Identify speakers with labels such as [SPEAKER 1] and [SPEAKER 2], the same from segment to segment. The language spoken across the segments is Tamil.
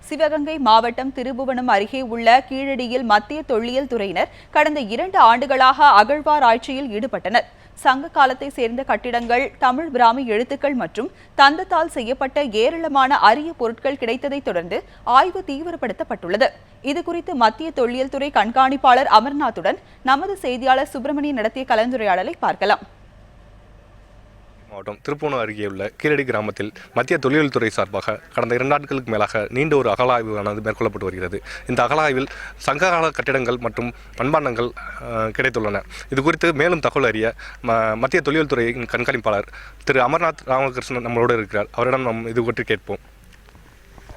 [SPEAKER 1] சிவகங்கை மாவட்டம் திருபுவனம் அருகே உள்ள கீழடியில் மத்திய தொல்லியல் துறையினர் கடந்த 2 ஆண்டுகளாக அகழ்வாராய்ச்சியில் ஈடுபட்டனர். சங்க காலத்தை சேர்ந்த கட்டிடங்கள், தமிழ் பிராமி எழுத்துக்கள் மற்றும் தந்தத்தால் செய்யப்பட்ட ஏராளமான அரிய பொருட்கள் கிடைத்ததைத் தொடர்ந்து ஆய்வு தீவிரப்படுத்தப்பட்டுள்ளது. இதுகுறித்து மத்திய தொல்லியல் துறை கண்காணிப்பாளர் அமர்நாத்துடன் நமது செய்தியாளர் சுப்பிரமணியன் நடத்திய கலந்துரையாடலை பார்க்கலாம்.
[SPEAKER 2] மாவட்டம் திருப்பூணம் அருகே உள்ள கீழடி கிராமத்தில் மத்திய தொல்லியல் துறை சார்பாக கடந்த 2 நாட்களுக்கு மேலாக நீண்ட ஒரு அகழாய்வானது மேற்கொள்ளப்பட்டு வருகிறது. இந்த அகழாய்வில் சங்ககால கட்டிடங்கள் மற்றும் மண்பாண்டங்கள் கிடைத்துள்ளன. இது குறித்து மேலும் தகவல் அறிய மத்திய தொல்லியல் துறையின் கண்காணிப்பாளர் திரு அமர்நாத் ராமகிருஷ்ணன் நம்மளோடு இருக்கிறார். அவரிடம் நாம் இது பற்றி கேட்போம்.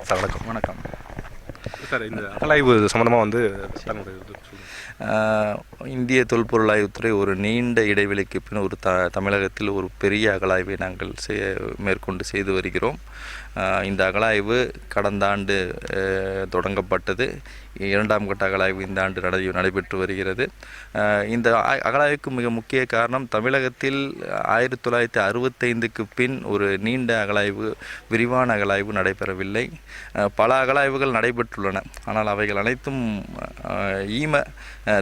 [SPEAKER 2] சார் வணக்கம்.
[SPEAKER 3] வணக்கம்
[SPEAKER 2] சார், இந்த அகழாய்வு சம்பந்தமாக
[SPEAKER 3] இந்திய தொல்பொருள் ஆய்வுத்துறை ஒரு நீண்ட இடைவெளிக்கு பின் ஒரு தமிழகத்தில் ஒரு பெரிய அகழாய்வை நாங்கள் மேற்கொண்டு செய்து வருகிறோம். இந்த அகழாய்வு கடந்த ஆண்டு தொடங்கப்பட்டது. 2ஆம் கட்ட அகழாய்வு இந்த ஆண்டு நடைபெற்று வருகிறது. இந்த அகழாய்வுக்கு மிக முக்கிய காரணம், தமிழகத்தில் 1965க்கு பின் ஒரு நீண்ட அகழாய்வு, விரிவான அகழாய்வு நடைபெறவில்லை. பல அகழாய்வுகள் நடைபெற்றுள்ளன. ஆனால் அவைகள் அனைத்தும் ஈம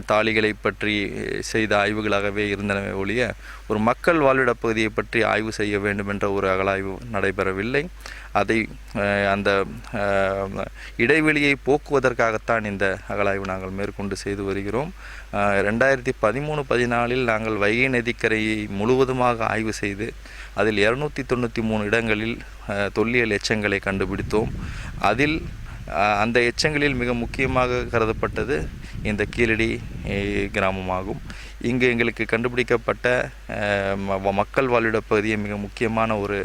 [SPEAKER 3] தாளிகளை பற்றி செய்த ஆய்வுகளாகவே இருந்தனவே ஒழிய ஒரு மக்கள் வாழ்விட பகுதியை பற்றி ஆய்வு செய்ய வேண்டும் என்ற ஒரு அகழாய்வு நடைபெறவில்லை. அந்த இடைவெளியை போக்குவதற்காகத்தான் இந்த அகழாய்வு நாங்கள் மேற்கொண்டு செய்து வருகிறோம். 2013-14 நாங்கள் வைகை நதிக்கரையை முழுவதுமாக ஆய்வு செய்து அதில் 293 இடங்களில் தொல்லியல் எச்சங்களை கண்டுபிடித்தோம். அதில் அந்த எச்சங்களில் மிக முக்கியமாக கருதப்பட்டது இந்த கீழடி கிராமமாகும். இங்கு எங்களுக்கு கண்டுபிடிக்கப்பட்ட மக்கள் வாழ்விட பகுதியை மிக முக்கியமான ஒரு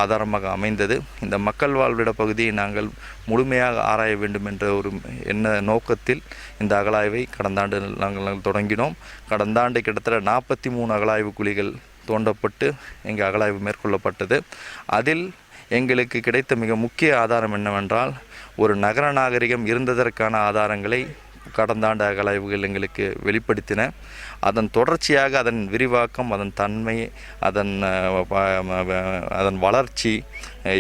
[SPEAKER 3] ஆதாரமாக அமைந்தது. இந்த மக்கள் வாழ்விட பகுதியை நாங்கள் முழுமையாக ஆராய வேண்டும் என்ற ஒரு நோக்கத்தில் இந்த அகழாய்வை கடந்த ஆண்டு நாங்கள் தொடங்கினோம். கடந்த ஆண்டு கிட்டத்தட்ட 43 அகழாய்வு குழிகள் தோண்டப்பட்டு இங்கு அகழாய்வு மேற்கொள்ளப்பட்டது. அதில் எங்களுக்கு கிடைத்த மிக முக்கிய ஆதாரம் என்னவென்றால், ஒரு நகர நாகரிகம் இருந்ததற்கான ஆதாரங்களை கடந்த ஆண்டு அகழாய்வுகள் எங்களுக்கு வெளிப்படுத்தின. அதன் தொடர்ச்சியாக அதன் விரிவாக்கம், அதன் தன்மை, அதன் வளர்ச்சி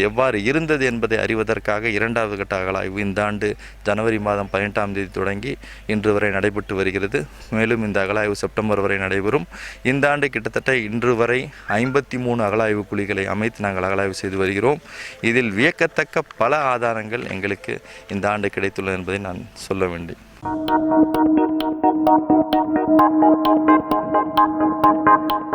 [SPEAKER 3] எவ்வாறு இருந்தது என்பதை அறிவதற்காக 2வது கட்ட அகழாய்வு இந்த ஆண்டு ஜனவரி மாதம் 18ஆம் தேதி தொடங்கி இன்று வரை நடைபெற்று வருகிறது. மேலும் இந்த அகழாய்வு செப்டம்பர் வரை நடைபெறும். இந்த ஆண்டு கிட்டத்தட்ட இன்று வரை 53 அகழாய்வு குழிகளை அமைத்து நாங்கள் அகழாய்வு செய்து வருகிறோம். இதில் வியக்கத்தக்க பல ஆதாரங்கள் எங்களுக்கு இந்த ஆண்டு கிடைத்துள்ளது என்பதை நான் சொல்ல வேண்டும்.
[SPEAKER 1] Thank you.